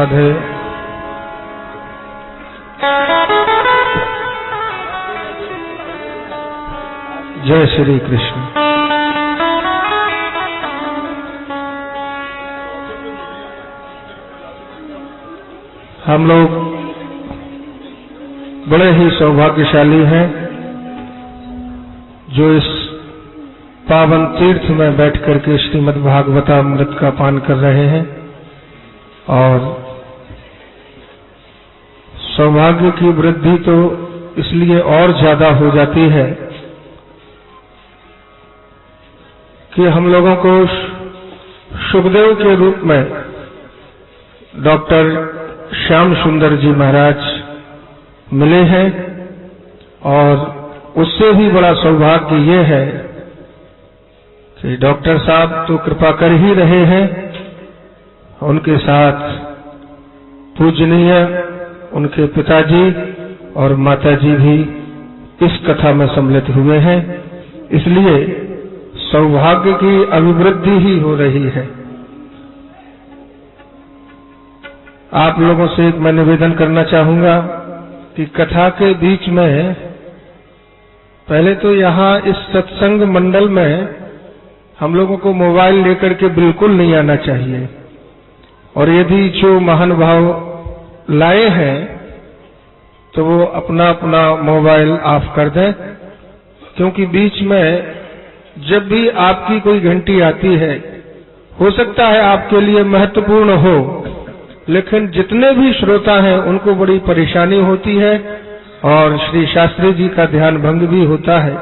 राधे। जय श्री कृष्ण। हम लोग बड़े ही सौभाग्यशाली हैं जो इस पावन तीर्थ में बैठ करके श्रीमद् भागवतामृत का पान कर रहे हैं। और सौभाग्य की वृद्धि तो इसलिए और ज्यादा हो जाती है कि हम लोगों को सुखदेव के रूप में डॉक्टर श्याम सुंदर जी महाराज मिले हैं। और उससे भी बड़ा सौभाग्य ये है कि डॉक्टर साहब तो कृपा कर ही रहे हैं, उनके साथ पूजनीय उनके पिताजी और माताजी भी इस कथा में सम्मिलित हुए हैं। इसलिए सौभाग्य की अभिवृद्धि ही हो रही है। आप लोगों से एक मैं निवेदन करना चाहूंगा कि कथा के बीच में पहले तो यहाँ इस सत्संग मंडल में हम लोगों को मोबाइल लेकर के बिल्कुल नहीं आना चाहिए। और यदि जो महानुभाव लाए हैं तो वो अपना अपना मोबाइल ऑफ कर दें, क्योंकि बीच में जब भी आपकी कोई घंटी आती है, हो सकता है आपके लिए महत्वपूर्ण हो, लेकिन जितने भी श्रोता हैं उनको बड़ी परेशानी होती है और श्री शास्त्री जी का ध्यान भंग भी होता है।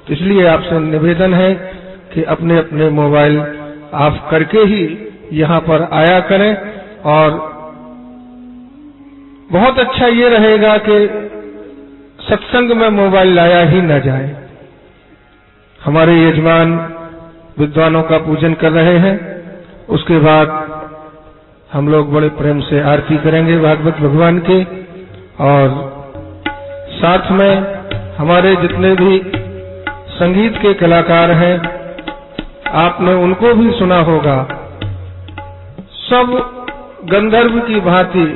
इसलिए आपसे निवेदन है कि अपने अपने मोबाइल ऑफ करके ही यहाँ पर आया करें। और बहुत अच्छा ये रहेगा कि सत्संग में मोबाइल लाया ही न जाए। हमारे यजमान विद्वानों का पूजन कर रहे हैं, उसके बाद हम लोग बड़े प्रेम से आरती करेंगे भागवत भगवान की। और साथ में हमारे जितने भी संगीत के कलाकार हैं, आपने उनको भी सुना होगा, सब गंधर्व की भांति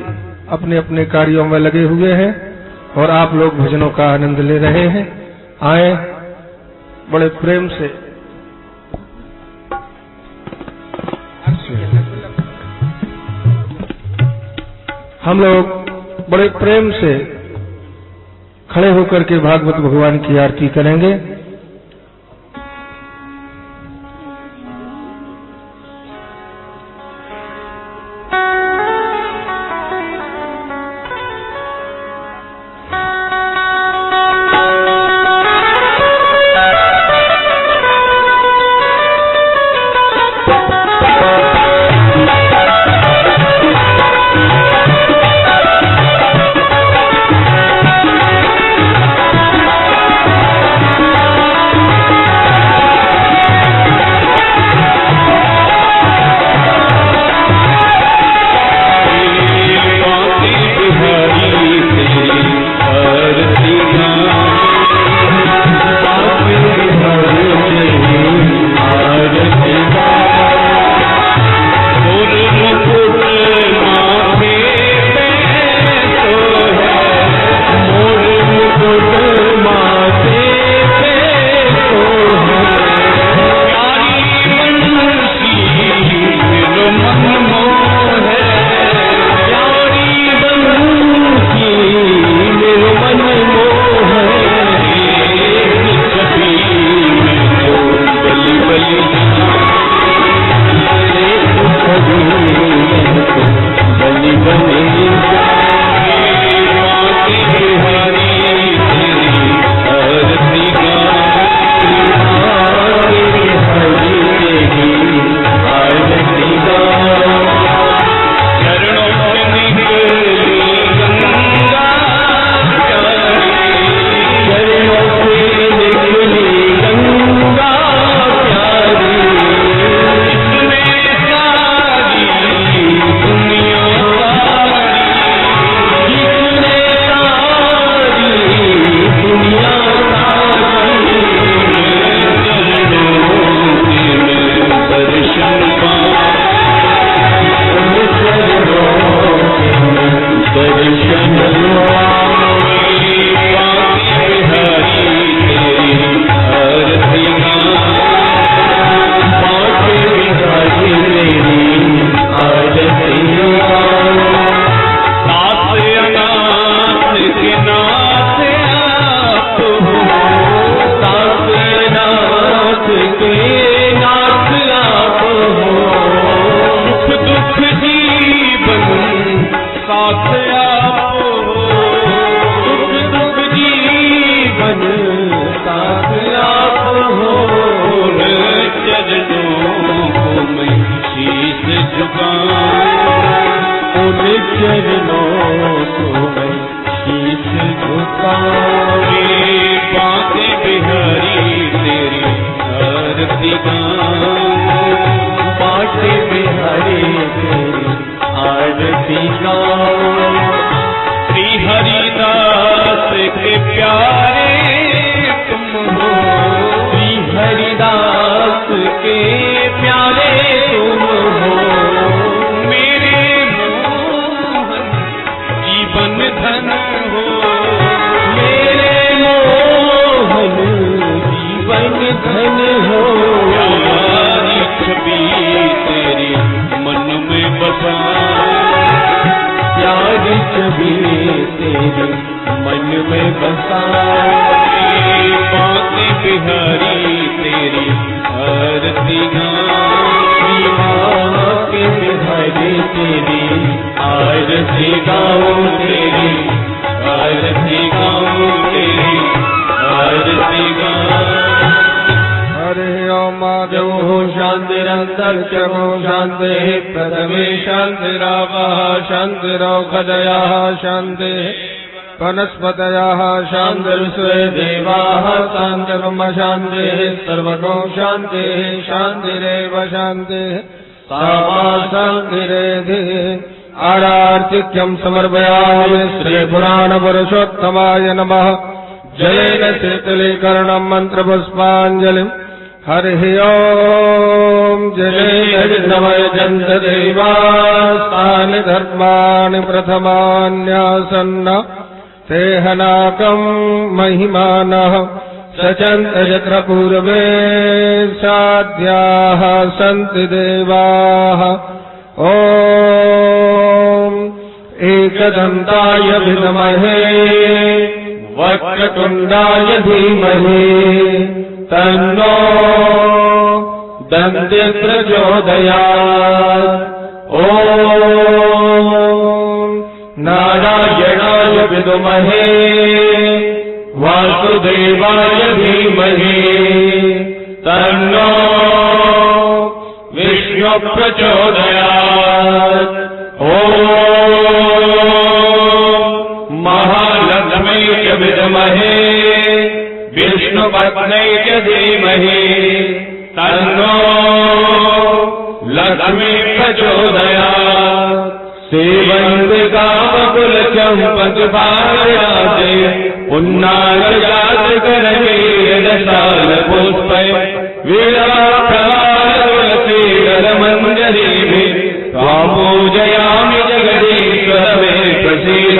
अपने अपने कार्यों में लगे हुए हैं और आप लोग भजनों का आनंद ले रहे हैं। आए बड़े प्रेम से हम लोग बड़े प्रेम से खड़े होकर के भागवत भगवान की आरती करेंगे। चरणों को मैं शीश झुकाऊं। बांके बिहारी तेरी आरती गाऊं। बांके बिहारी तेरी आरती गाऊं। श्री हरिदास के प्यारे तुम हो। श्री हरिदास के प्यारे तुम हो। मेरे मोहन जीवन धन हो। मेरे मोहन जीवन धन हो। प्यारी छवि तेरी मन में बसा। प्यारी छवि तेरी मन में बसा। बांके बिहारी तेरी आरती गाऊं। बांके बिहारी तेरी आरती गाऊं। तेरी आरती गाऊं। तेरी आरती गाऊं। हरि ओम माधव शांतिरंतरिक्षगो शांति प्रथमे शांतिरापः शांतिरौषधयः शांति वनस्पतयः शांतिर्विश्वे देवाः शांतिर्ब्रह्म शांतिः सर्वतो शांतिः शांतिरेव शांतिः सामा शांतिरेधि। आरार्तिक्यं समर्पयामि श्री पुराण पुरुषोत्तमाय नमः। जलेन शीतलीकरणं मंत्रपुष्पाञ्जलिं। हरिः ओम। जलेन नमयजन्त देवास्तानि धर्माणि प्रथमान्यासन्न ते हनाकं महिमानः सचन्त यत्र पूर्वे साध्याः सन्ति देवाः। ओम एकदन्ताय विद्महे वक्रतुण्डाय धीमहि तन्नो दन्ति प्रचोदयात्। ओम नारायणाय विद्महे वासुदेवाय धीमहि तन्नो विष्णु प्रचोदयात्। ओम महालक्ष्मी च विद्महे विष्णुपत्न्यै च धीमहि तन्नो लक्ष्मी प्रचोदयात्। सेवन्ति कामकुलचम्पकपालयाते पुण्डारजातकरकेरशालपुष्पै वीराप्रवालतुलसीदलमञ्जरीभिः त्वां पूजयामि जगदीश्वर मे प्रसीद।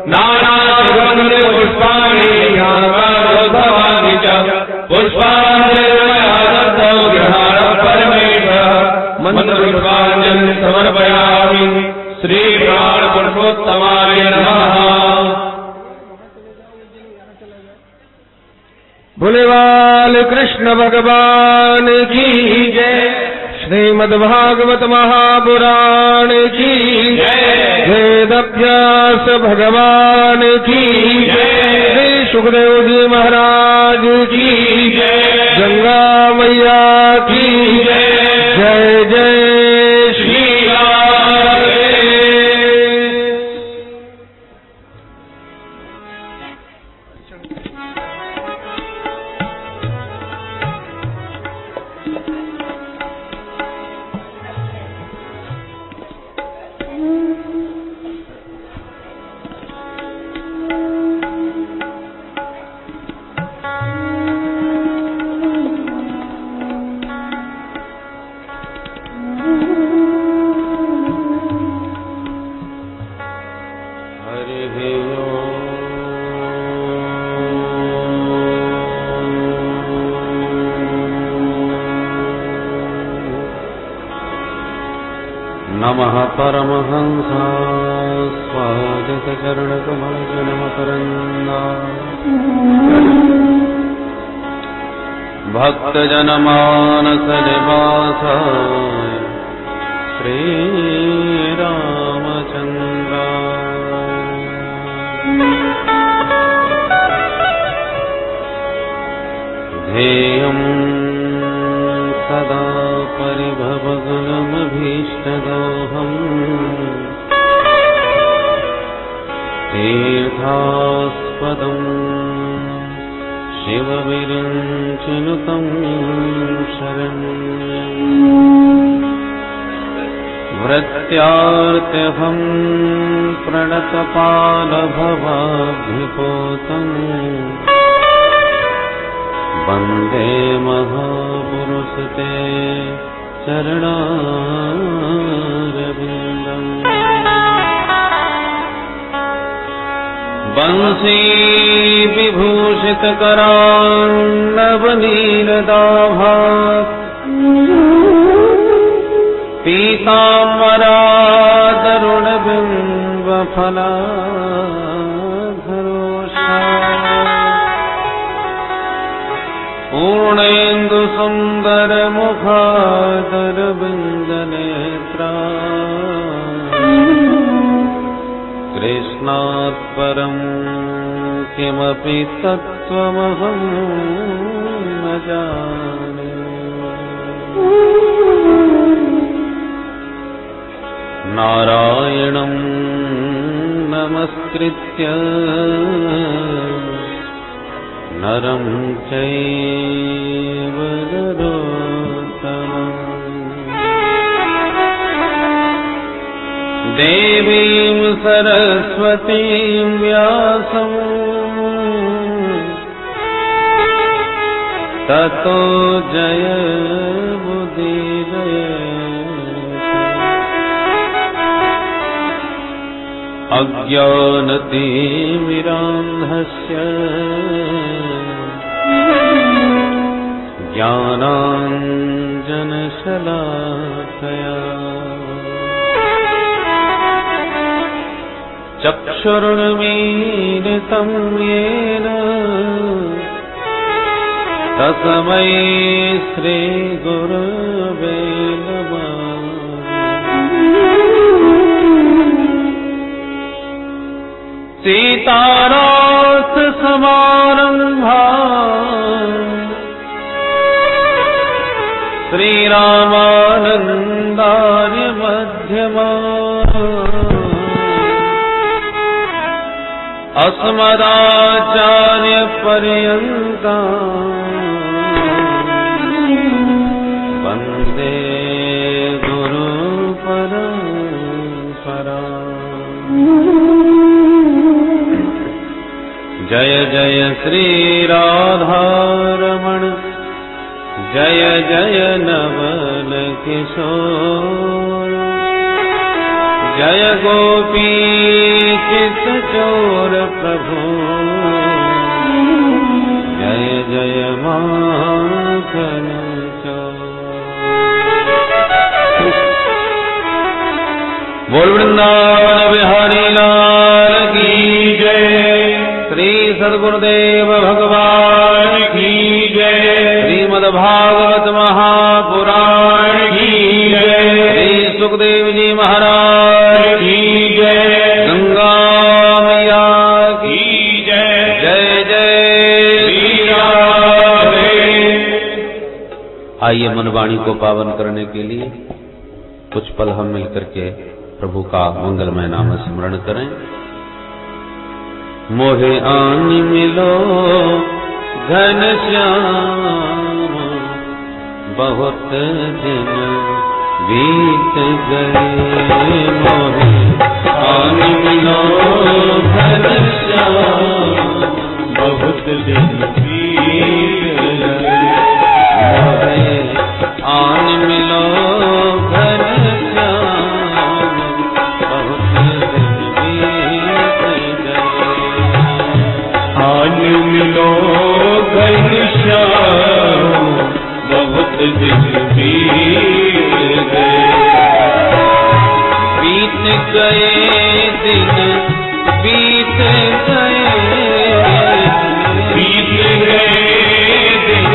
नानासुगन्धपुष्पाणि यागारोद्भवानि च पुष्पाञ्जलिर्मयादत्तौ गृहाण परमेश्वर। मन्त्रपुष्पाञ्जलिं समर्पयामि श्री प्राण पुरुषोत्तमाय नमः। बोलेवाल कृष्ण भगवान की जय। श्रीमद्भागवत महापुराण की जय। वेदव्यास भगवान की जय। श्री सुखदेव जी महाराज की जय। गंगा मैया की जय। जय जय श्री राम। नमः परमहंसा स्वागतचरणकमलजनमकरन्दा भक्तजनमानसनिवासाय श्रीरामचन्द्राय ध्येयं सदा परिभवगुणमभीष्टदोहम् तीर्थास्पदम् शिवविरिञ्चिनुतं शरण्यम् वृत्त्यार्त्यहं प्रणतपालभवाभ्युपोतम् वन्दे महापुरुषते चरणारविन्दम् वंशी विभूषितकरान्नवनीलदाभात् पीताम्बरादरुणबिम्बफलाधरोषा पूर्णेन्दुसुन्दरमुखादरविन्दनेत्रा कृष्णात् परं किमपि तत्त्वमहं न जाने नारायणं नमस्कृत्य नरं चैव नरोत्तमम् देवीं सरस्वतीं व्यासं ततो जयमुदीरयेत् अज्ञानतिमिरान्धस्य ज्ञानाञ्जनशलाकया चक्षुरुन्मीलितं येन तस्मै श्रीगुरवे नमः सीताराससमारम्भाम् श्रीरामानन्दार्यमध्यमाम् अस्मदाचार्यपर्यन्ताम् वन्दे गुरुपरम्पराम् जय जय श्रीराधारमण जय जय नवल किशोर जय गोपीचित्तचोर प्रभु जय जय माखन बोल वृंदावन बिहारी लाल की जय श्री सद्गुरुदेव भगवान की जय श्रीमद्भागवत महापुराण की जय श्री सुखदेव जी महाराज की जय गंगा मैया की जय जय जय श्री राधे। आइए मनवाणी को पावन करने के लिए कुछ पल हम मिलकर के प्रभु का मंगलमय नाम स्मरण करें। मोहे आनी मिलो घनश्याम बहुत दिन बीत गए। मोहे आनी मिलो घनश्याम बहुत दिन बीत गए। मोहे आनी मिलो घनश्याम बहुत दिन बीत गए। आन मिलो घनश्याम बहुत दिन बीत गए। बीत गए दिन बीत गए। बीत गए दिन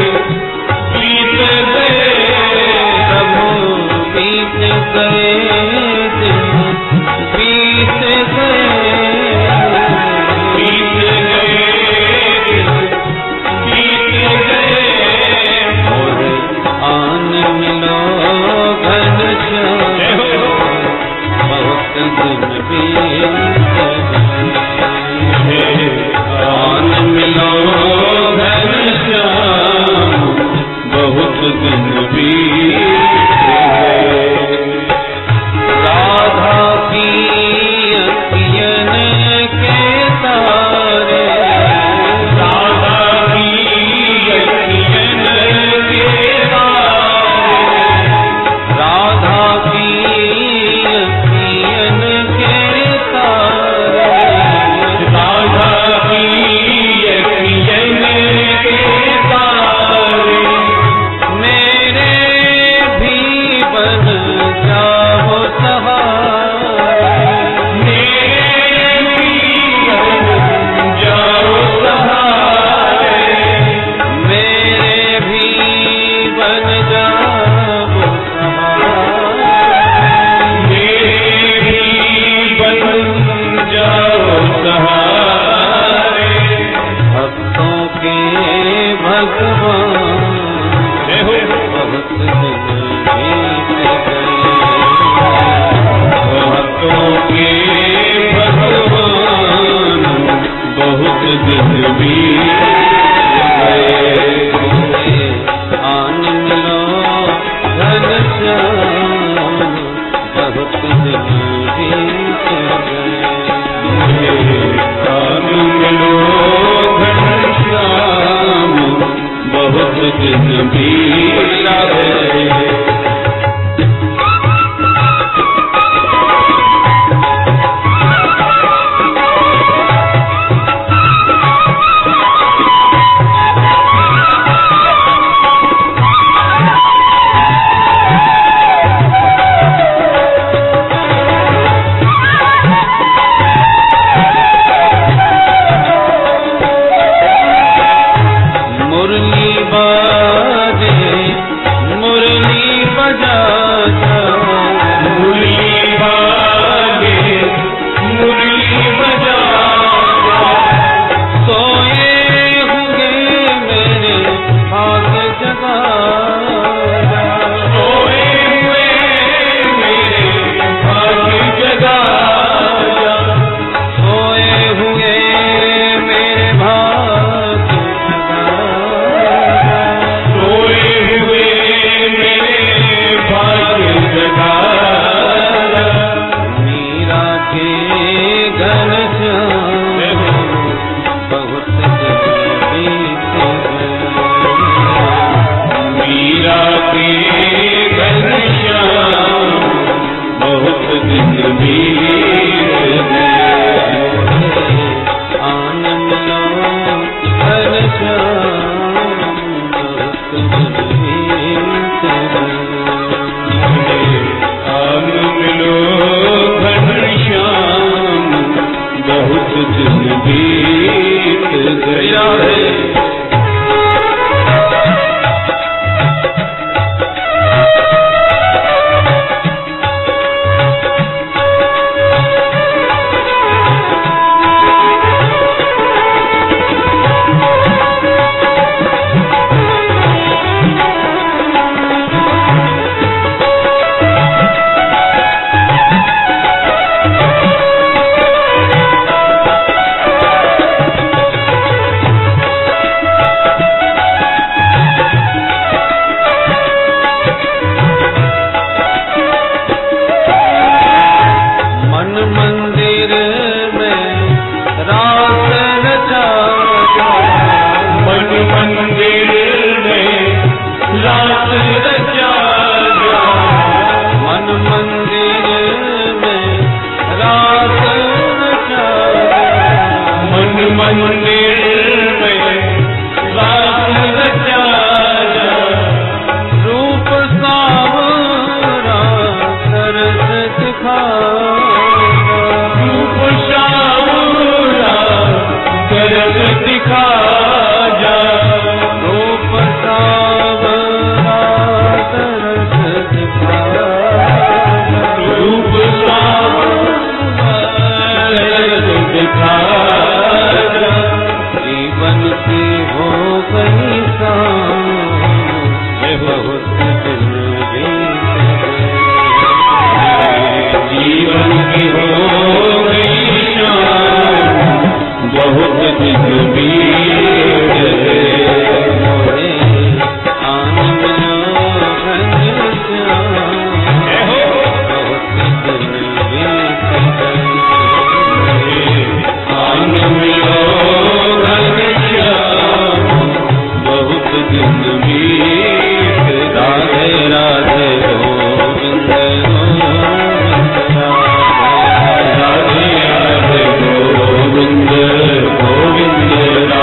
बीत गए। प्रभु बीत गए दिन बीत गए। बीत गए दिन बीत गए। और आन मिलो घनश्याम बहुत दिन बीत गए। भगवान बहुत दिन बीत गए, भक्तों के भगवान बहुत दिन बीत गए। आन मिलो घनश्याम बहुत दिन बीत गए, आन मिलो घनश्याम बहुत दिन बीत गए। गोविंद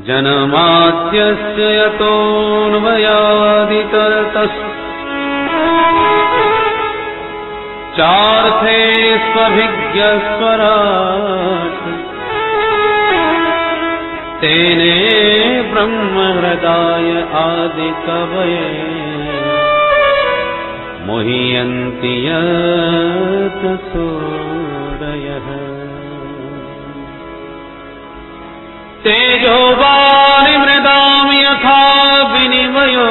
जन्माद्यस्य यतोऽन्वयादितरतश्च चार्थे स्वभिज्ञस्वराट् तेने ब्रह्महृदाय आदिकवये मुह्यन्ति यत् सूरयः तेजो वारिमृदां यथा विनिमयो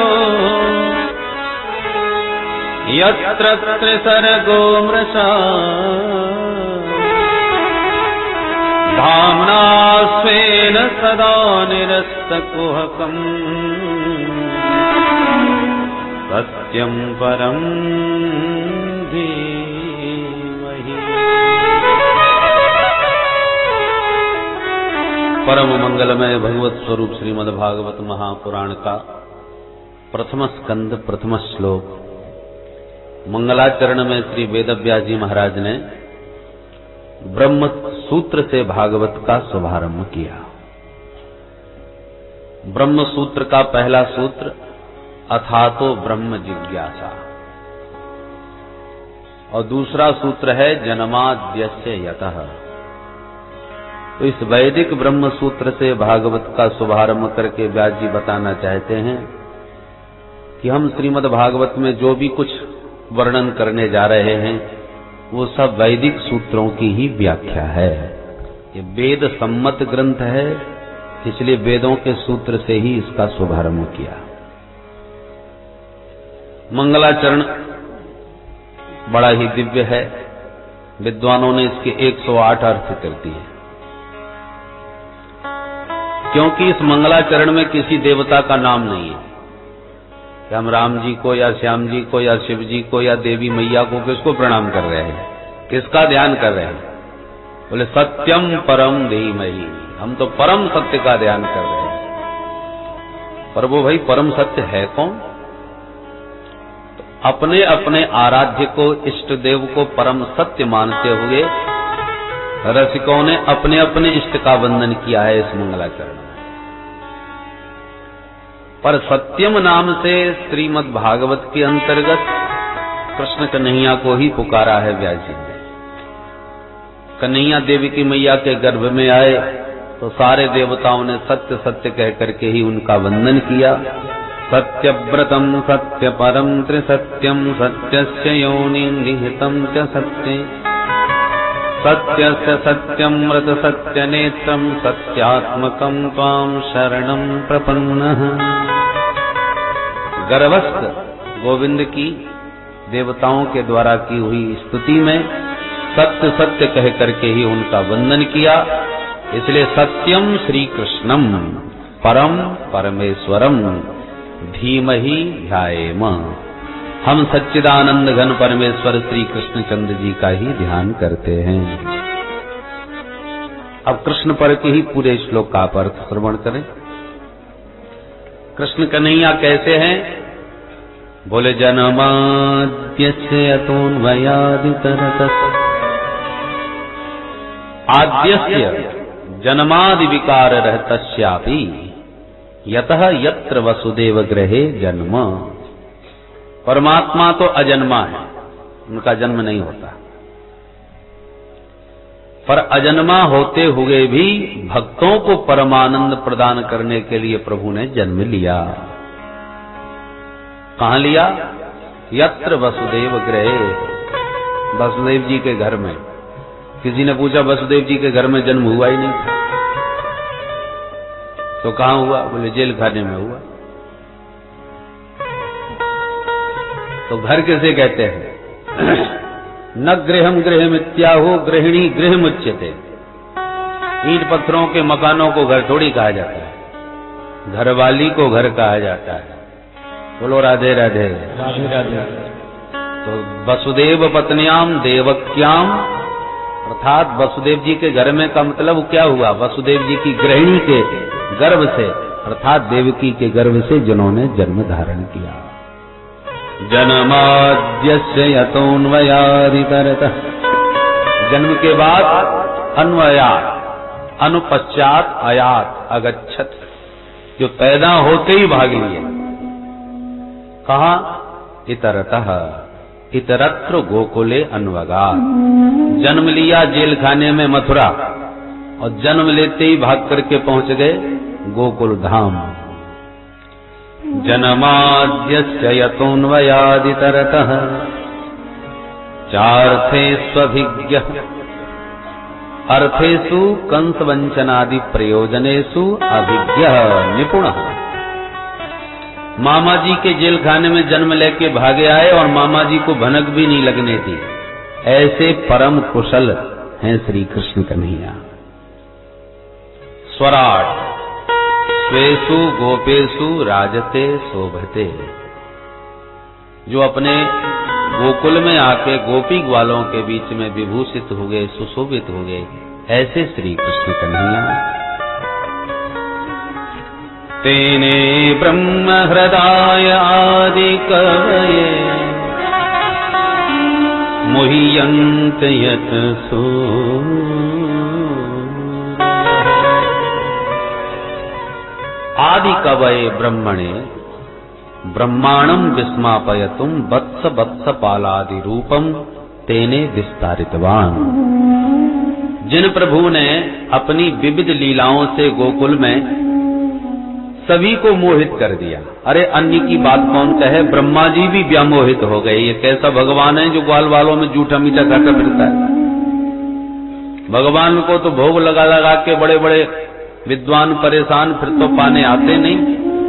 यत्र त्रिसर्गो मृषा धाम्ना स्वेन सदा निरस्तकुहकम् सत्यं परं धीमहि। परम मंगलमय भगवत स्वरूप श्रीमद् भागवत महापुराण का प्रथम स्कंद प्रथम श्लोक मंगलाचरण में श्री वेदव्यास जी महाराज ने ब्रह्म सूत्र से भागवत का शुभारंभ किया। ब्रह्म सूत्र का पहला सूत्र अथातो ब्रह्म जिज्ञासा और दूसरा सूत्र है जन्माद्यस्य यतः। तो इस वैदिक ब्रह्म सूत्र से भागवत का शुभारंभ करके व्यास जी बताना चाहते हैं कि हम श्रीमद् भागवत में जो भी कुछ वर्णन करने जा रहे हैं वो सब वैदिक सूत्रों की ही व्याख्या है। ये वेद सम्मत ग्रंथ है, इसलिए वेदों के सूत्र से ही इसका शुभारंभ किया। मंगलाचरण बड़ा ही दिव्य है। विद्वानों ने इसके 108 अर्थ कर दिए, क्योंकि इस मंगलाचरण में किसी देवता का नाम नहीं है कि हम राम जी को या श्याम जी को या शिव जी को या देवी मैया को किसको प्रणाम कर रहे हैं, किसका ध्यान कर रहे हैं। बोले सत्यम परम धीमहि, हम तो परम सत्य का ध्यान कर रहे हैं। पर वो भाई परम सत्य है कौन? तो अपने अपने आराध्य को, इष्ट देव को परम सत्य मानते हुए रसिकों ने अपने अपने इष्ट का वंदन किया है इस मंगलाचरण में। पर सत्यम नाम से श्रीमद् भागवत के अंतर्गत कृष्ण कन्हैया को ही पुकारा है व्यास जी ने। कन्हैया देवी की मैया के गर्भ में आए तो सारे देवताओं ने सत्य सत्य कह करके ही उनका वंदन किया। सत्यव्रतम सत्य परम त्रिसत्यम सत्यस्य योनि निहितम च सत्ये सत्यस्य सत्यमृत सत्यनेत्रं सत्यात्मकं त्वां शरणं प्रपन्नः। गर्भस्थ गोविंद की देवताओं के द्वारा की हुई स्तुति में सत्य सत्य कह करके ही उनका वंदन किया। इसलिए सत्यम श्री कृष्णम परम परमेश्वरम धीमहि ध्यायेम। हम सच्चिदानंद घन परमेश्वर श्री कृष्णचंद्र जी का ही ध्यान करते हैं। अब कृष्ण पर के ही पूरे श्लोक का अर्थ श्रवण करें। कृष्ण कन्हैया कैसे हैं? बोले जन्माद्यस्य यतोऽन्वयादितरतश्च आद्यस्य जन्मादि विकार रहतस्यापि यतः यत्र वसुदेव गृहे जन्म। परमात्मा तो अजन्मा है, उनका जन्म नहीं होता, पर अजन्मा होते हुए भी भक्तों को परमानंद प्रदान करने के लिए प्रभु ने जन्म लिया। कहां लिया? यत्र वसुदेव गृहे, वसुदेव जी के घर में। किसी ने पूछा वसुदेव जी के घर में जन्म हुआ ही नहीं था, तो कहां हुआ? बोले जेल खाने में हुआ। तो घर किसे कहते हैं? न गृहम गृहमित्याहो गृहिणी गृहमुच्यते। ईंट पत्थरों के मकानों को घर थोड़ी कहा जाता है, घरवाली को घर कहा जाता है। बोलो राधे राधे। राधे राधे। तो वसुदेव पत्न्याम देवक्याम, अर्थात वसुदेव जी के घर में का मतलब क्या हुआ? वसुदेव जी की गृहिणी के गर्भ से, अर्थात देवकी के गर्भ से जिन्होंने जन्म धारण किया। जन्माद्यस्य यतोन्वयादितरतः, जन्म के बाद अन्वयात, अनुपश्चात आयात अगच्छत, जो पैदा होते ही भाग लिए। कहा? इतरतः, इतरत्र गोकुले अन्वगात, जन्म लिया जेल खाने में मथुरा, और जन्म लेते ही भाग करके पहुंच गए गोकुल धाम। जन्माद्यस्य यतोन्वयादितरतः चार्थेष्वभिज्ञः अर्थेषु कंसवंचनादि प्रयोजनेषु अभिज्ञः निपुणः। मामा जी के जेल खाने में जन्म लेके भागे आए और मामा जी को भनक भी नहीं लगने दी, ऐसे परम कुशल हैं श्री कृष्ण कन्हैया। स्वराट स्वेषु गोपेषु राजते शोभते, जो अपने गोकुल में आके गोपी ग्वालों के बीच में विभूषित हो गए, सुशोभित हो गए, ऐसे श्री कृष्ण कन्हैया। तेने ब्रह्म हृदय आदि कवये मुह्यन्त यत आदि कवये ब्रह्मणे ब्रह्मांडं विस्मापयतुम वत्स वत्स पालादि रूपम तेने विस्तारितवान। जिन प्रभु ने अपनी विविध लीलाओं से गोकुल में सभी को मोहित कर दिया। अरे अन्य की बात कौन कहे, ब्रह्मा जी भी व्यामोहित हो गए। ये कैसा भगवान है जो ग्वाल वालों में जूठा मीठा खाता फिरता है? भगवान को तो भोग लगा लगा के बड़े बड़े विद्वान परेशान, फिर तो पाने आते नहीं,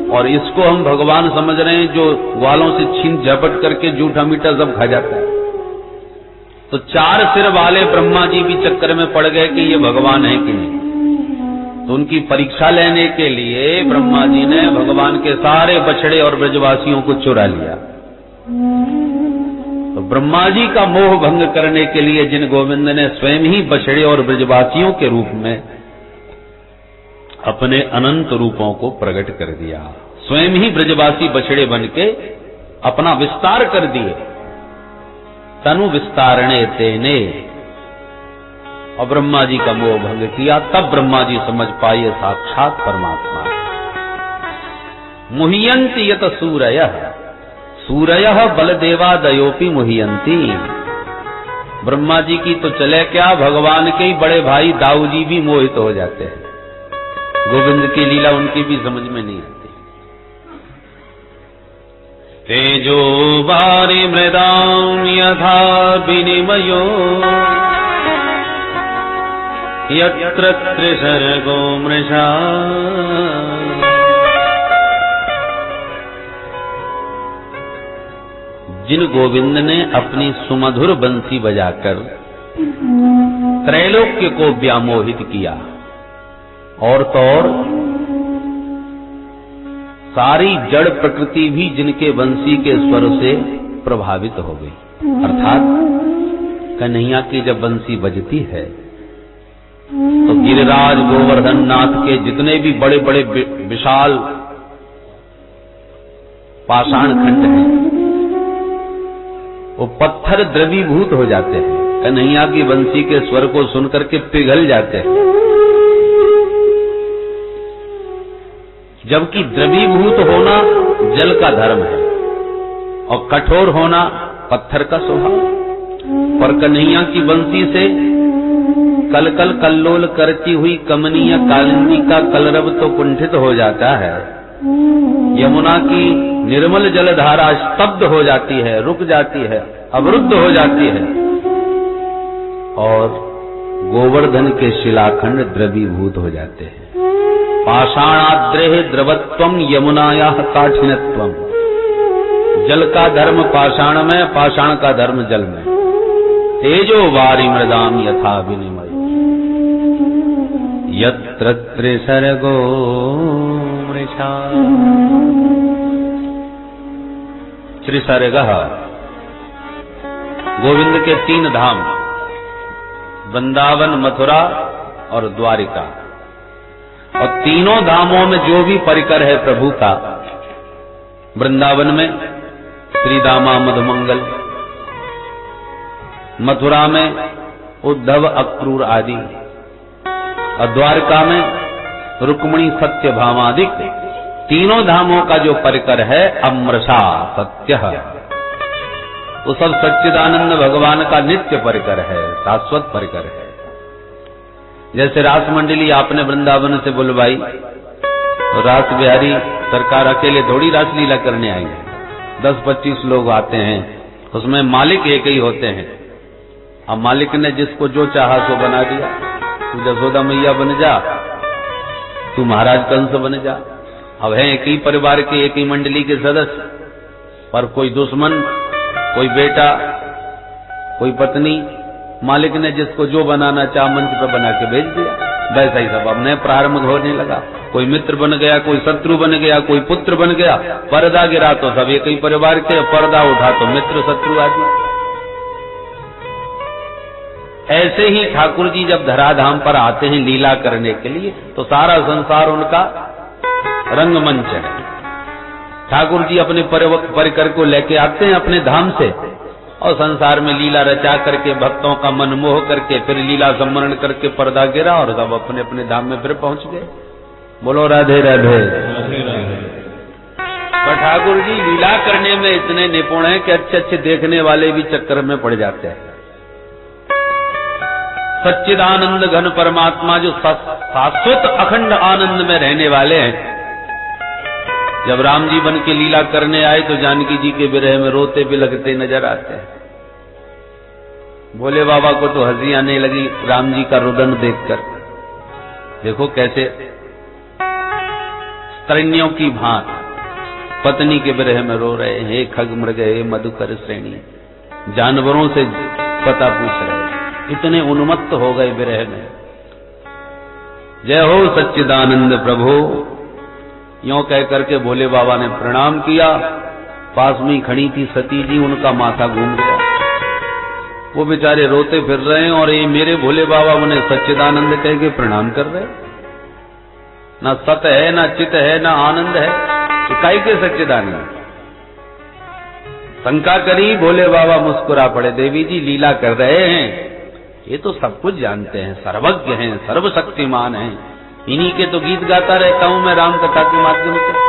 और इसको हम भगवान समझ रहे हैं जो ग्वालों से छीन झपट करके जूठा मीठा सब खा जाता है। तो चार सिर वाले ब्रह्मा जी भी चक्कर में पड़ गए कि ये भगवान है कि नहीं। तो उनकी परीक्षा लेने के लिए ब्रह्मा जी ने भगवान के सारे बछड़े और ब्रजवासियों को चुरा लिया। तो ब्रह्मा जी का मोह भंग करने के लिए जिन गोविंद ने स्वयं ही बछड़े और ब्रजवासियों के रूप में अपने अनंत रूपों को प्रकट कर दिया, स्वयं ही ब्रजवासी बछड़े बन के अपना विस्तार कर दिए। तनु विस्तारणे तेने, और ब्रह्मा जी का मोह भंग किया। तब ब्रह्मा जी समझ पाए साक्षात परमात्मा। मुह्यन्ति यत सूरयः, सूरयः बलदेवादयोपि मुह्यन्ति। ब्रह्मा जी की तो चले क्या, भगवान के ही बड़े भाई दाऊ जी भी मोहित हो जाते हैं। गोविंद की लीला उनकी भी समझ में नहीं आती। तेजो वारि मृदां यथा विनिमयो यत्र त्रिसर्गो मृषा। जिन गोविंद ने अपनी सुमधुर बंसी बजाकर त्रैलोक्य को व्यामोहित किया, और तो और सारी जड़ प्रकृति भी जिनके बंसी के स्वर से प्रभावित हो गई। अर्थात कन्हैया की जब बंसी बजती है तो गिरिराज गोवर्धन नाथ के जितने भी बड़े बड़े विशाल पाषाण खंड हैं वो पत्थर द्रवीभूत हो जाते हैं। कन्हैया की बंसी के स्वर को सुनकर के पिघल जाते हैं। जबकि द्रवीभूत होना जल का धर्म है और कठोर होना पत्थर का स्वभाव। और कन्हैया की बंसी से कल कल कल्लोल करती हुई कमनीय कालिंदी का कलरव तो कुंठित हो जाता है। यमुना की निर्मल जलधारा स्तब्ध हो जाती है, रुक जाती है, अवरुद्ध हो जाती है, और गोवर्धन के शिलाखंड द्रवीभूत हो जाते हैं। पाषाणाद्रेह द्रवत्वम यमुनायाः काठिन्यत्वम। जल का धर्म पाषाण में, पाषाण का धर्म जल में। तेजो वारी मृदाम यथा विनिमय, यत्र त्रिसर्गो मृषा। त्रिसर्गः, गोविंद के 3 धाम, वृंदावन, मथुरा और द्वारिका। और तीनों धामों में जो भी परिकर है प्रभु का, वृंदावन में श्रीदामा मधुमंगल, मथुरा में उद्धव अक्रूर आदि, और द्वारका में रुक्मिणी सत्यभामादिक, तीनों धामों का जो परिकर है अमृषा सत्य, वो सब सच्चिदानंद भगवान का नित्य परिकर है, शाश्वत परिकर है। जैसे रास मंडली आपने वृंदावन से बुलवाई, तो रास बिहारी सरकार अकेले थोड़ी रास लीला करने आएंगे, 10-25 लोग आते हैं, उसमें मालिक एक ही होते हैं। अब मालिक ने जिसको जो चाहा सो बना दिया, तू जसोदा मैया बन जा, तू महाराज कंस बन जा। अब है एक ही परिवार के, एक ही मंडली के सदस्य, पर कोई दुश्मन, कोई बेटा, कोई पत्नी, मालिक ने जिसको जो बनाना चाह मंच पर बना के भेज दिया। वैसा ही सब अब नए प्रारंभ होने लगा, कोई मित्र बन गया, कोई शत्रु बन गया, कोई पुत्र बन गया। पर्दा गिरा तो सब एक ही परिवार के, पर्दा उठा तो मित्र शत्रु आदि। ऐसे ही ठाकुर जी जब धराधाम पर आते हैं लीला करने के लिए, तो सारा संसार उनका रंगमंच है। ठाकुर जी अपने परिकर को लेके आते हैं अपने धाम से, और संसार में लीला रचा करके भक्तों का मन मोह करके, फिर लीला सम्मरण करके पर्दा गिरा और सब अपने अपने धाम में फिर पहुंच गए। बोलो राधे राधे। पर ठाकुर जी लीला करने में इतने निपुण हैं कि अच्छे अच्छे देखने वाले भी चक्कर में पड़ जाते हैं। सच्चिदानंद घन परमात्मा जो शाश्वत अखंड आनंद में रहने वाले हैं, जब राम जी बन के लीला करने आए तो जानकी जी के विरह में रोते भी लगते नजर आते हैं। भोले बाबा को तो हंसी आने लगी राम जी का रुदन देखकर। देखो कैसे स्तरण्यों की भांति पत्नी के विरह में रो रहे हैं। हे खग मृग हे मधुकर श्रेणी, जानवरों से पता पूछ रहे हैं, इतने उन्मत्त हो गए विरह में। जय हो सच्चिदानंद प्रभु। यों कह करके भोले बाबा ने प्रणाम किया। पास में खड़ी थी सती जी, उनका माथा घूम गया। वो बेचारे रोते फिर रहे हैं, और ये मेरे भोले बाबा उन्हें सच्चिदानंद कह के प्रणाम कर रहे। ना सत है, ना चित है, ना आनंद है, तो काहे के सच्चिदानंद। शंका करी, भोले बाबा मुस्कुरा पड़े। देवी जी लीला कर रहे हैं, ये तो सब कुछ जानते हैं, सर्वज्ञ हैं, सर्वशक्तिमान हैं, इन्हीं के तो गीत गाता रहता हूं मैं राम कथा के माध्यम से।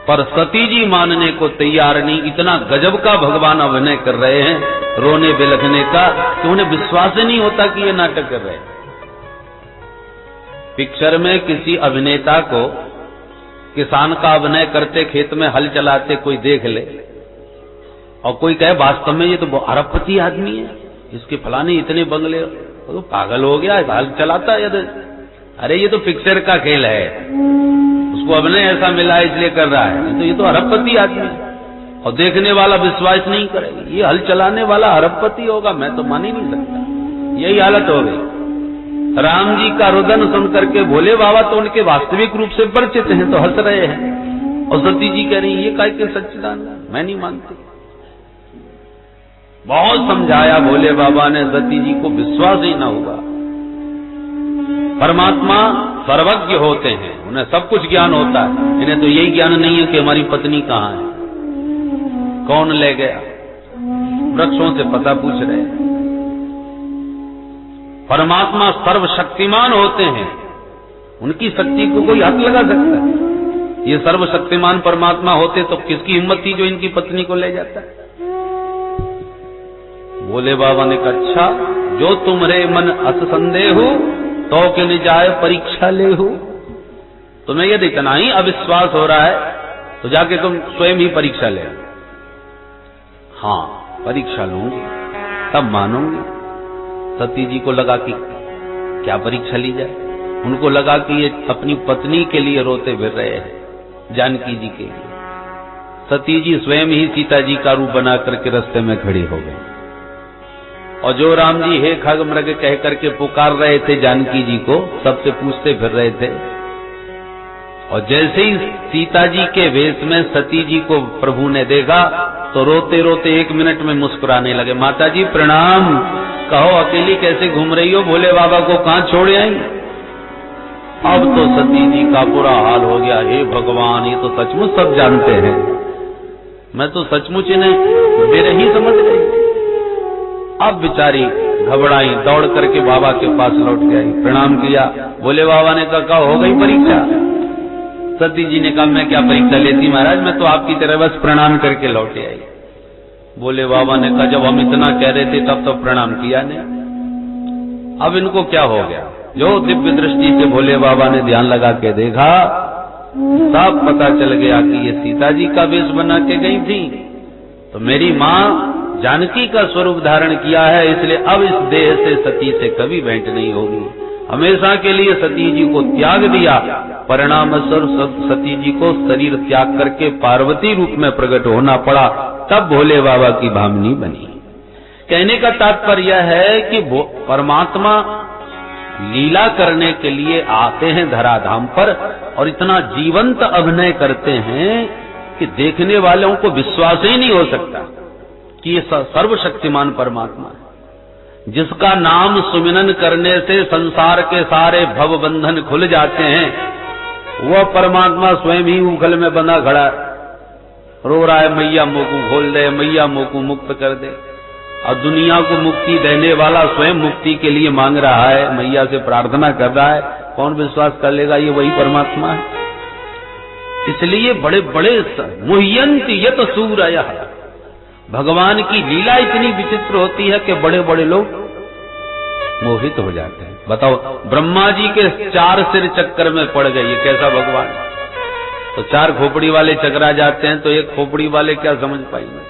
पर सती जी मानने को तैयार नहीं। इतना गजब का भगवान अभिनय कर रहे हैं, रोने बिलखने का, कि उन्हें विश्वास ही नहीं होता कि ये नाटक कर रहे हैं। पिक्चर में किसी अभिनेता को किसान का अभिनय करते, खेत में हल चलाते कोई देख ले, और कोई कहे वास्तव में ये तो अरबपति आदमी है, इसके फलाने इतने बंगले, तो पागल हो गया, हल चलाता है। अरे ये तो पिक्चर का खेल है, उसको अभिनय ऐसा मिला है इसलिए कर रहा है, तो ये तो अरबपति आदमी है। और देखने वाला विश्वास नहीं करेगा, ये हल चलाने वाला अरबपति होगा, मैं तो मान ही नहीं सकता। यही हालत हो गई। राम जी का रुदन सुन करके भोले बाबा तो उनके वास्तविक रूप से परिचित हैं, तो हंस रहे हैं। और सती जी कह रही ये काहे के सच्चिदानंद, मैं नहीं मानती। बहुत समझाया भोले बाबा ने, सती जी को विश्वास ही ना हुआ। परमात्मा सर्वज्ञ होते हैं, उन्हें सब कुछ ज्ञान होता है, इन्हें तो यही ज्ञान नहीं है कि हमारी पत्नी कहाँ है, कौन ले गया। वृक्षों से पता पूछ रहे हैं। परमात्मा सर्वशक्तिमान होते हैं, उनकी शक्ति को कोई हाथ लगा सकता है। ये सर्वशक्तिमान परमात्मा होते तो किसकी हिम्मत थी जो इनकी पत्नी को ले जाता है। भोले बाबा ने कहा, अच्छा जो तुम्हारे मन अस संदेह तो के निजाय परीक्षा ले हो। तुम्हें यदि इतना ही अविश्वास हो रहा है तो जाके तुम स्वयं ही परीक्षा ले। हाँ परीक्षा लूंगी तब मानूंगी। सती जी को लगा कि क्या परीक्षा ली जाए। उनको लगा कि ये अपनी पत्नी के लिए रोते फिर रहे हैं, जानकी जी के लिए। सती जी स्वयं ही सीता जी का रूप बना करके रास्ते में खड़ी हो गई। और जो राम जी हे खग मृग कह करके पुकार रहे थे जानकी जी को, सबसे पूछते फिर रहे थे, और जैसे ही सीता जी के वेश में सती जी को प्रभु ने देखा तो रोते रोते 1 मिनट में मुस्कुराने लगे। माता जी प्रणाम, कहो अकेली कैसे घूम रही हो, भोले बाबा को कहां छोड़ आई? अब तो सती जी का बुरा हाल हो गया। हे भगवान, ये तो सचमुच सब जानते हैं, मैं तो सचमुच इन्हें बेरही समझ गई। अब बेचारी घबराई, दौड़ करके बाबा के पास लौट के आई, प्रणाम किया। भोले बाबा ने कहा हो गई परीक्षा? सती जी ने कहा मैं क्या परीक्षा लेती महाराज, मैं तो आपकी तरह बस प्रणाम करके लौटे आई। भोले बाबा ने कहा जब हम इतना कह रहे थे तब तो प्रणाम किया नहीं, अब इनको क्या हो गया? जो दिव्य दृष्टि से भोले बाबा ने ध्यान लगा के देखा, सब पता चल गया कि ये सीता जी का वेश बना के गई थी, तो मेरी माँ जानकी का स्वरूप धारण किया है, इसलिए अब इस देह से सती से कभी भेंट नहीं होगी। हमेशा के लिए सती जी को त्याग दिया। परिणाम स्वरूप सती जी को शरीर त्याग करके पार्वती रूप में प्रकट होना पड़ा, तब भोले बाबा की भामिनी बनी। कहने का तात्पर्य है कि परमात्मा लीला करने के लिए आते हैं धराधाम पर और इतना जीवंत अभिनय करते हैं कि देखने वालों को विश्वास ही नहीं हो सकता कि ये सर्वशक्तिमान परमात्मा है, जिसका नाम सुमिरन करने से संसार के सारे भव बंधन खुल जाते हैं। वह परमात्मा स्वयं ही उखल में बंधा खड़ा रो रहा है, मैया मोकू खोल दे, मैया मोकू मुक्त कर दे। और दुनिया को मुक्ति देने वाला स्वयं मुक्ति के लिए मांग रहा है, मैया से प्रार्थना कर रहा है। कौन विश्वास कर लेगा ये वही परमात्मा है? इसलिए बड़े बड़े मुह्यंति यत सूरयः, भगवान की लीला इतनी विचित्र होती है कि बड़े बड़े लोग मोहित हो जाते हैं। बताओ, ब्रह्मा जी के 4 सिर चक्कर में पड़ गए, ये कैसा भगवान? तो 4 खोपड़ी वाले चकरा जाते हैं, तो एक खोपड़ी वाले क्या समझ पाएंगे?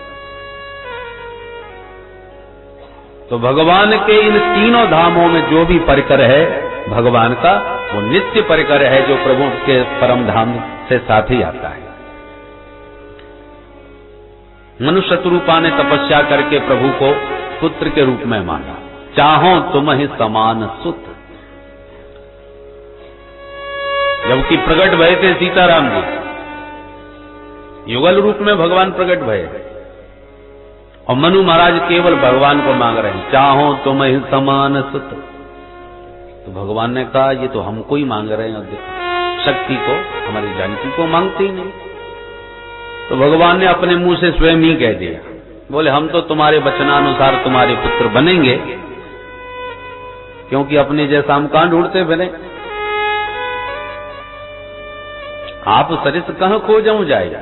तो भगवान के इन तीनों धामों में जो भी परिकर है भगवान का, वो नित्य परिकर है, जो प्रभु के परम धाम से साथ ही आता है। मनुष्य शत्रुपा ने तपस्या करके प्रभु को पुत्र के रूप में माना, चाहो तुम ही समान सुत। जबकि प्रकट भय थे सीताराम जी, युगल रूप में भगवान प्रकट भय, और मनु महाराज केवल भगवान को मांग रहे हैं, चाहो तुम ही समान सुत। तो भगवान ने कहा ये तो हमको ही मांग रहे हैं, शक्ति को, हमारी जानकी को मांगते ही नहीं। तो भगवान ने अपने मुंह से स्वयं ही कह दिया, बोले हम तो तुम्हारे वचनानुसार तुम्हारे पुत्र बनेंगे, क्योंकि अपने जैसा हम कहां ढूंढते फिरे, आप सरिस कहां खो जाऊं जाएगा,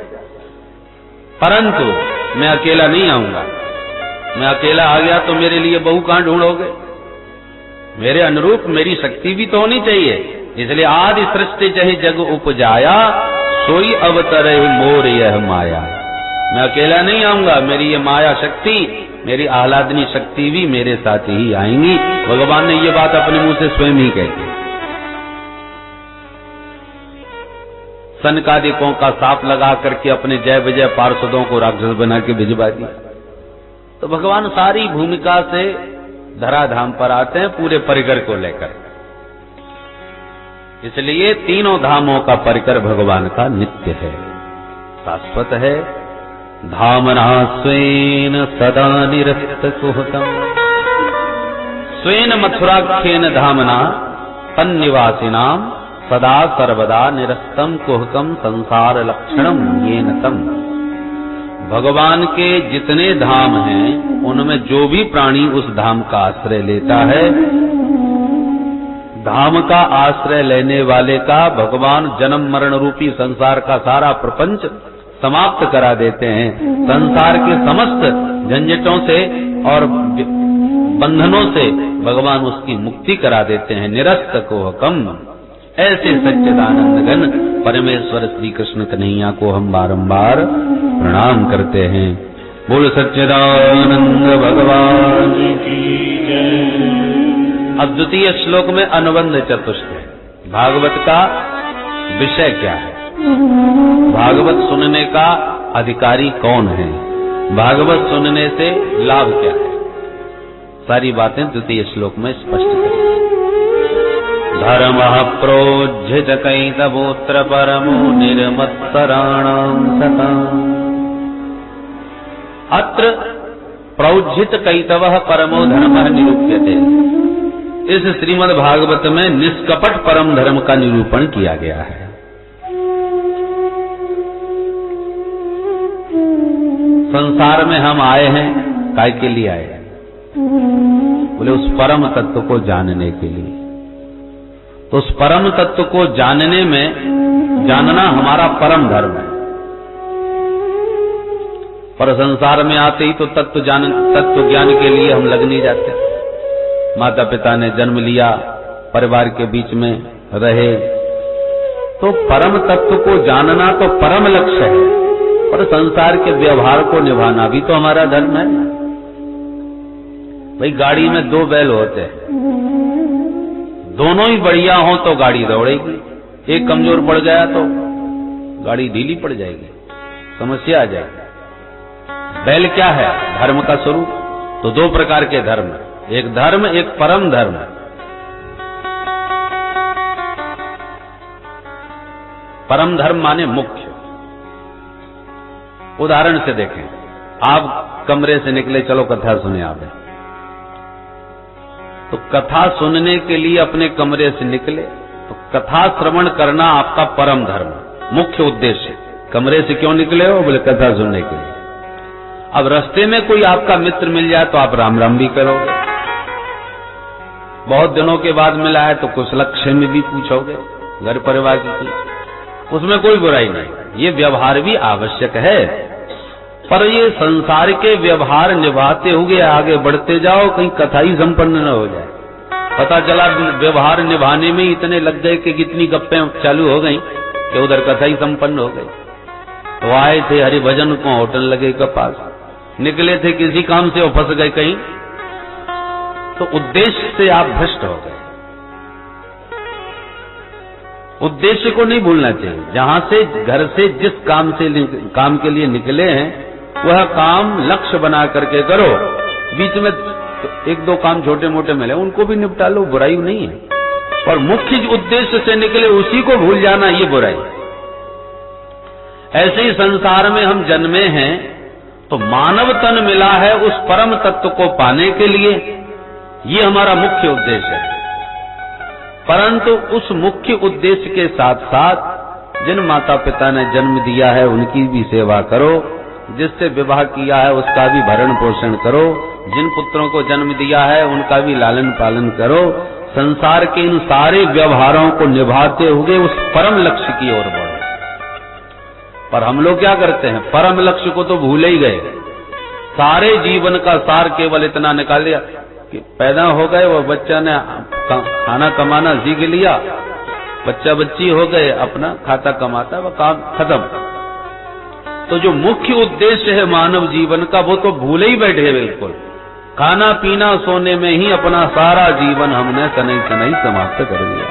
परंतु मैं अकेला नहीं आऊंगा। मैं अकेला आ गया तो मेरे लिए बहू कहां ढूंढोगे? मेरे अनुरूप मेरी शक्ति भी तो होनी चाहिए। इसलिए आदि सृष्टि जहि जग उपजाया, सोई अवतरे मोर यह माया। मैं अकेला नहीं आऊंगा, मेरी ये माया शक्ति, मेरी आह्लादनी शक्ति भी मेरे साथ ही आएंगी। भगवान ने ये बात अपने मुंह से स्वयं ही कह दी। सनकादिकों का साप लगा करके अपने जय विजय पार्षदों को राक्षस बना के भिजवा दिया। तो भगवान सारी भूमिका से धराधाम पर आते हैं पूरे परिकर को लेकर। इसलिए तीनों धामों का परिकर भगवान का नित्य है, शाश्वत है। धामना स्वेन सदा निरस्त कुहकम, स्वेन मथुराख्येन धामना तन्निवासिनाम सदा सर्वदा निरस्तम कुहकम संसार लक्षणम येन तम। भगवान के जितने धाम हैं उनमें जो भी प्राणी उस धाम का आश्रय लेता है, धाम का आश्रय लेने वाले का भगवान जन्म मरण रूपी संसार का सारा प्रपंच समाप्त करा देते हैं। संसार के समस्त झंझटों से और बंधनों से भगवान उसकी मुक्ति करा देते हैं। निरस्त कुहकम, ऐसे सच्चिदानंद घन परमेश्वर श्री कृष्ण कन्हैया को हम बारंबार प्रणाम करते हैं। बोल सच्चिदानंद भगवान की जय। अब द्वितीय श्लोक में अनुबंध चतुष्ट है। भागवत का विषय क्या है, भागवत सुनने का अधिकारी कौन है, भागवत सुनने से लाभ क्या है, सारी बातें द्वितीय श्लोक में स्पष्ट करें। धर्मः प्रोज्झित कैतवोऽत्र परमो निर्मत्सराणां सताम्। अत्र प्रोज्झित कैतवः परमो धर्मः निरूप्यते। इस श्रीमद् भागवत में निष्कपट परम धर्म का निरूपण किया गया है। संसार में हम आए हैं, काय के लिए आए हैं? बोले उस परम तत्व को जानने के लिए। तो उस परम तत्व को जानने में, जानना हमारा परम धर्म है। पर संसार में आते ही तो तत्व ज्ञान के लिए हम लग नहीं जाते। माता पिता ने जन्म लिया, परिवार के बीच में रहे, तो परम तत्व को जानना तो परम लक्ष्य है, पर संसार के व्यवहार को निभाना भी तो हमारा धर्म है। भाई गाड़ी में दो बैल होते हैं, दोनों ही बढ़िया हो तो गाड़ी दौड़ेगी, एक कमजोर पड़ गया तो गाड़ी ढीली पड़ जाएगी, समस्या आ जाएगी। बैल क्या है? धर्म का स्वरूप। तो दो प्रकार के धर्म, एक धर्म, एक परम धर्म। परम धर्म माने मुख्य। उदाहरण से देखें, आप कमरे से निकले, चलो कथा सुने आप, तो कथा सुनने के लिए अपने कमरे से निकले, तो कथा श्रवण करना आपका परम धर्म, मुख्य उद्देश्य। कमरे से क्यों निकले हो? बोले कथा सुनने के लिए। अब रास्ते में कोई आपका मित्र मिल जाए तो आप राम राम भी करोगे, बहुत दिनों के बाद मिला है तो कुशलक्षेम भी पूछोगे, घर परिवार की, उसमें कोई बुराई नहीं, ये व्यवहार भी आवश्यक है। पर ये संसार के व्यवहार निभाते हुए आगे बढ़ते जाओ, कहीं कथा ही संपन्न न हो जाए। पता चला व्यवहार निभाने में इतने लग गए कि कितनी गप्पें चालू हो गई कि उधर कथा ही संपन्न हो गई। तो आए थे हरिभजन को, होटल लगे के पास, निकले थे किसी काम से और फंस गए कहीं, तो उद्देश्य से आप भ्रष्ट हो गए। उद्देश्य को नहीं भूलना चाहिए। जहां से, घर से जिस काम के लिए निकले हैं, वह काम लक्ष्य बना करके करो। बीच में एक दो काम छोटे मोटे मिले, उनको भी निपटा लो, बुराई नहीं है। और मुख्य उद्देश्य से निकले उसी को भूल जाना, ये बुराई। ऐसे ही संसार में हम जन्मे हैं तो मानव तन मिला है उस परम तत्व को पाने के लिए, ये हमारा मुख्य उद्देश्य है। परंतु उस मुख्य उद्देश्य के साथ साथ जिन माता पिता ने जन्म दिया है उनकी भी सेवा करो, जिससे विवाह किया है उसका भी भरण पोषण करो, जिन पुत्रों को जन्म दिया है उनका भी लालन पालन करो। संसार के इन सारे व्यवहारों को निभाते हुए उस परम लक्ष्य की ओर बढ़ो। पर हम लोग क्या करते हैं? परम लक्ष्य को तो भूल ही गए। सारे जीवन का सार केवल इतना निकाल दिया कि पैदा हो गए, वो बच्चा ने खाना कमाना सीख लिया, बच्चा बच्ची हो गए, अपना खाता कमाता, वो काम खत्म। तो जो मुख्य उद्देश्य है मानव जीवन का, वो तो भूले ही बैठे बिल्कुल। खाना पीना सोने में ही अपना सारा जीवन हमने सनई सनई समाप्त कर दिया।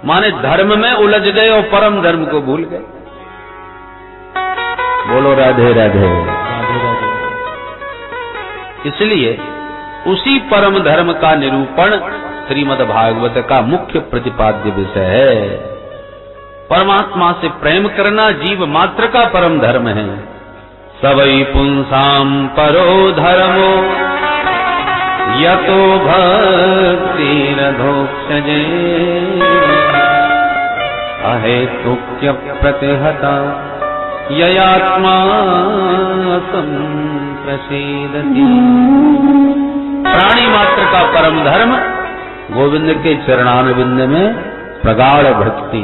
माने धर्म में उलझ गए और परम धर्म को भूल गए। बोलो राधे राधे। इसलिए उसी परम धर्म का निरूपण श्रीमद् भागवत का मुख्य प्रतिपाद्य विषय है। परमात्मा से प्रेम करना जीव मात्र का परम धर्म है। सवै पुंसाम परो धर्मो यतो भक्तिरधोक्षजे अहेतुक्य प्रतिहता ययात्मा संप्रसीदति। प्राणी मात्र का परम धर्म गोविंद के चरणारविंद में प्रगाढ़ भक्ति।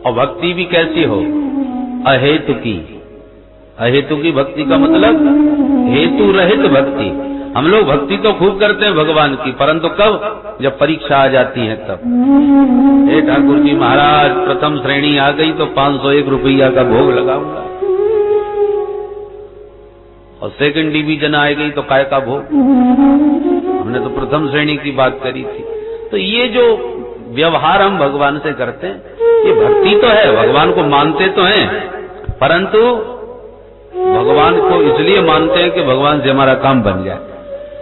और भक्ति भी कैसी हो? अहेतु की। अहेतु की भक्ति का मतलब हेतु रहित भक्ति। हम लोग भक्ति तो खूब करते हैं भगवान की, परंतु कब? जब परीक्षा आ जाती है तब। हे ठाकुर जी महाराज, प्रथम श्रेणी आ गई तो 501 रुपया का भोग लगाऊंगा, और सेकंड डिवीजन आ गई तो काय का भोग। हमने तो प्रथम श्रेणी की बात करी थी। तो ये जो व्यवहार हम भगवान से करते हैं, ये भक्ति तो है, भगवान को मानते तो हैं, परंतु भगवान को इसलिए मानते हैं कि भगवान से हमारा काम बन जाए।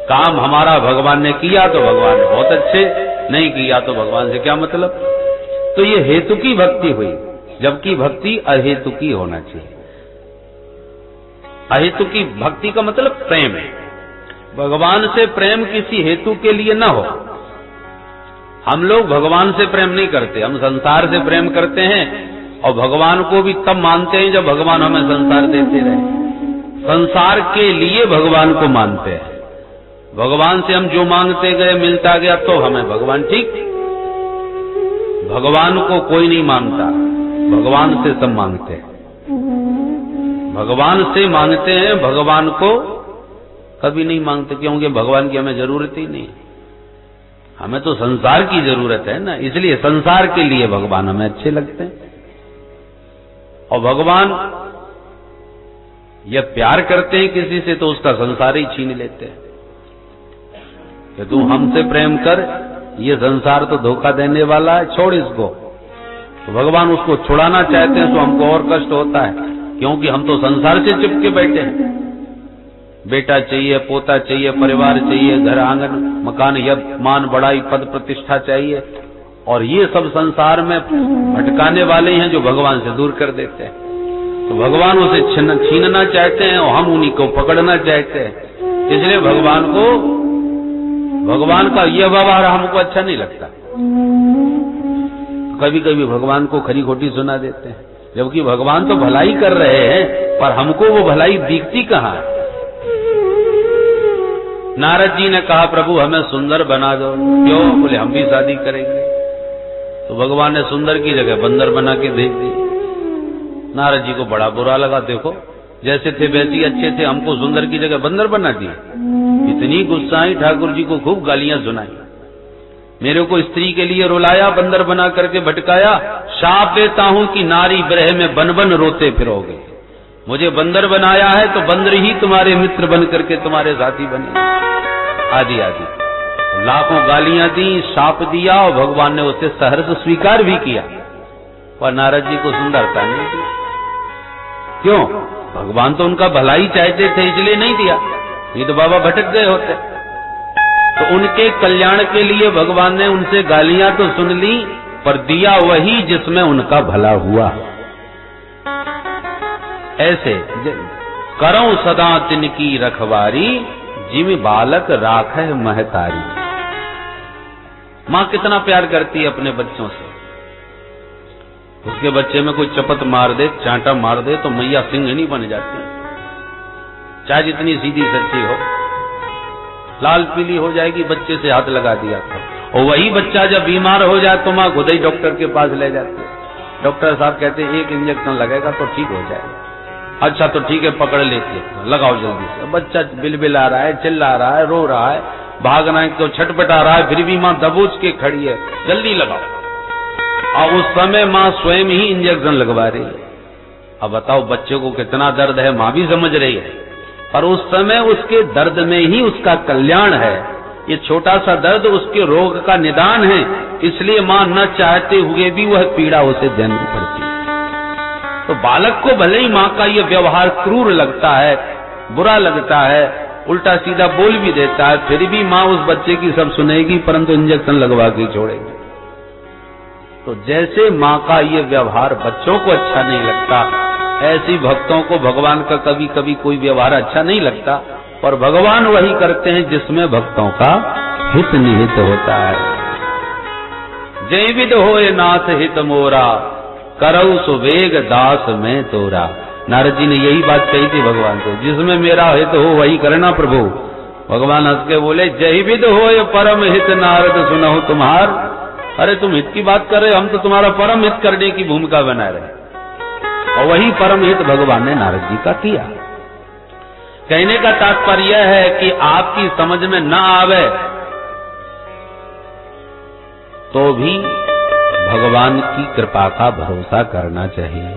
काम हमारा भगवान ने किया तो भगवान बहुत अच्छे, नहीं किया तो भगवान से क्या मतलब। तो ये हेतु की भक्ति हुई, जबकि भक्ति अहेतु की होना चाहिए। अहेतु की भक्ति का मतलब प्रेम है। भगवान से प्रेम किसी हेतु के लिए न हो। हम लोग भगवान से प्रेम नहीं करते, हम संसार से प्रेम करते हैं, और भगवान को भी तब मानते हैं जब भगवान हमें संसार देते रहे। संसार के लिए भगवान को मानते हैं। भगवान से हम जो मांगते गए मिलता गया तो हमें भगवान ठीक। भगवान को कोई नहीं मांगता, भगवान से सब मांगते हैं। भगवान से मांगते हैं, भगवान को कभी नहीं मांगते, क्योंकि भगवान की हमें जरूरत ही नहीं। हमें तो संसार की जरूरत है ना, इसलिए संसार के लिए भगवान हमें अच्छे लगते हैं। और भगवान यह प्यार करते हैं किसी से तो उसका संसार ही छीन लेते हैं कि तू हमसे प्रेम कर, ये संसार तो धोखा देने वाला है, छोड़ इसको। तो भगवान उसको छुड़ाना चाहते हैं तो हमको और कष्ट होता है, क्योंकि हम तो संसार से चिपके बैठे हैं। बेटा चाहिए, पोता चाहिए, परिवार चाहिए, घर आंगन मकान यज्ञ मान बढ़ाई पद प्रतिष्ठा चाहिए, और ये सब संसार में भटकाने वाले हैं जो भगवान से दूर कर देते हैं। तो भगवान उसे छीनना चाहते हैं और हम उन्हीं को पकड़ना चाहते हैं। इसलिए भगवान का यह व्यवहार हमको अच्छा नहीं लगता। कभी कभी भगवान को खरी खोटी सुना देते हैं, जबकि भगवान तो भलाई कर रहे हैं, पर हमको वो भलाई दिखती कहाँ है। नारद जी ने कहा प्रभु हमें सुंदर बना दो। क्यों? बोले हम भी शादी करेंगे। तो भगवान ने सुंदर की जगह बंदर बना के भेज दी। नारद जी को बड़ा बुरा लगा, देखो जैसे थे वैसे ही अच्छे थे, हमको सुंदर की जगह बंदर बना दिए। इतनी गुस्सा आई, ठाकुर जी को खूब गालियां सुनाई। मेरे को स्त्री के लिए रुलाया, बंदर बना करके भटकाया, शाप देता हूं कि नारी ब्रह में बन बन रोते फिरोगे। मुझे बंदर बनाया है तो बंदर ही तुम्हारे मित्र बन करके तुम्हारे साथी बने। आदि आदि लाखों गालियां दी, शाप दिया, और भगवान ने उसे सहर्ष स्वीकार भी किया, पर नारद जी को सुंदरता नहीं दी। क्यों? भगवान तो उनका भलाई चाहते थे, इसलिए नहीं दिया, नहीं तो बाबा भटक गए होते। तो उनके कल्याण के लिए भगवान ने उनसे गालियां तो सुन ली, पर दिया वही जिसमें उनका भला हुआ। ऐसे करो सदा तिनकी रखवारी, जिम बालक राखे महतारी। मां कितना प्यार करती है अपने बच्चों से। उसके बच्चे में कोई चपत मार दे, चांटा मार दे तो मैया सिंहनी बन जाती है, चाहे जितनी सीधी सच्ची हो। लाल पीली हो जाएगी, बच्चे से हाथ लगा दिया था। और वही बच्चा जब बीमार हो जाए तो मां खुद ही डॉक्टर के पास ले जाती है। डॉक्टर साहब कहते हैं 1 इंजेक्शन लगेगा तो ठीक हो जाएगा। अच्छा तो ठीक है, पकड़ लेते हैं, लगाओ जल्दी से। बच्चा बिलबिला रहा है, चिल्ला रहा है, रो रहा है, भागना है तो छटपटा रहा है, फिर भी मां दबोच के खड़ी है, जल्दी लगाओ। और उस समय मां स्वयं ही इंजेक्शन लगवा रही है। अब बताओ बच्चे को कितना दर्द है, मां भी समझ रही है, पर उस समय उसके दर्द में ही उसका कल्याण है। ये छोटा सा दर्द उसके रोग का निदान है, इसलिए मां न चाहते हुए भी वह पीड़ा उसे देनी पड़ती है। तो बालक को भले ही मां का यह व्यवहार क्रूर लगता है, बुरा लगता है, उल्टा सीधा बोल भी देता है, फिर भी मां उस बच्चे की सब सुनेगी, परंतु इंजेक्शन लगवा के छोड़ेगी। तो जैसे मां का यह व्यवहार बच्चों को अच्छा नहीं लगता, ऐसी भक्तों को भगवान का कभी कभी कोई व्यवहार अच्छा नहीं लगता, पर भगवान वही करते हैं जिसमें भक्तों का हित निहित होता है। जय विद होए नाथ हित मोरा, करऊ सुवेग दास में तोरा। नारद जी ने यही बात कही थी भगवान से, जिसमें मेरा हित हो वही करना प्रभु। भगवान हंस के बोले जय विद होए परम हित नारद सुनहु तुम्हार। अरे तुम हित की बात कर रहे हो, हम तो तुम्हारा परम हित करने की भूमिका बना रहे। और वही परम हित भगवान ने नारद जी का किया। कहने का तात्पर्य है कि आपकी समझ में न आवे तो भी भगवान की कृपा का भरोसा करना चाहिए।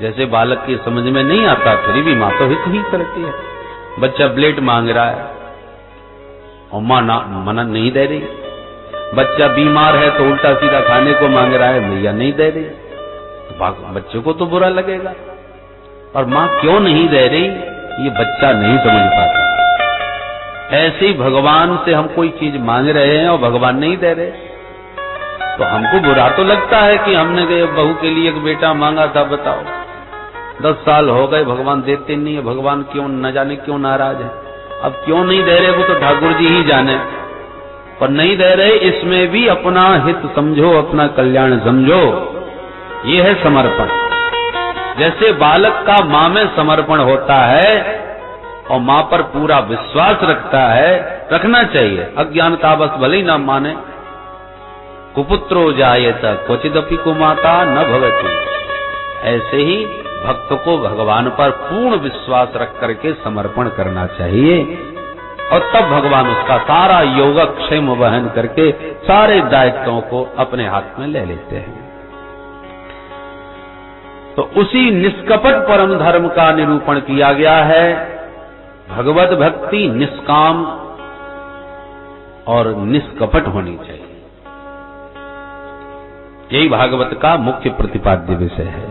जैसे बालक की समझ में नहीं आता, फिर भी मां तो हित ही करती है। बच्चा ब्लेड मांग रहा है और मां मना नहीं दे रही, बच्चा बीमार है तो उल्टा सीधा खाने को मांग रहा है, मैया नहीं दे रही, तो बच्चे को तो बुरा लगेगा। और मां क्यों नहीं दे रही, ये बच्चा नहीं समझ पाता। ऐसे ही भगवान से हम कोई चीज मांग रहे हैं और भगवान नहीं दे रहे, तो हमको बुरा तो लगता है कि हमने बहू के लिए एक बेटा मांगा था, बताओ 10 साल हो गए भगवान देते नहीं है, भगवान क्यों न जाने क्यों नाराज है। अब क्यों नहीं दे रहे वो तो ठाकुर जी ही जाने, पर नहीं दे रहे इसमें भी अपना हित समझो, अपना कल्याण समझो, ये है समर्पण। जैसे बालक का मां में समर्पण होता है और मां पर पूरा विश्वास रखता है, रखना चाहिए, अज्ञानतावश भले ही ना माने। कुपुत्रो जायेत क्वचिदपि कुमाता न भवति, ऐसे ही भक्त को भगवान पर पूर्ण विश्वास रख करके समर्पण करना चाहिए, और तब भगवान उसका सारा योगक्षेम वहन करके सारे दायित्वों को अपने हाथ में ले लेते हैं। तो उसी निष्कपट परम धर्म का निरूपण किया गया है। भगवत भक्ति निष्काम और निष्कपट होनी चाहिए, यही भागवत का मुख्य प्रतिपाद्य विषय है।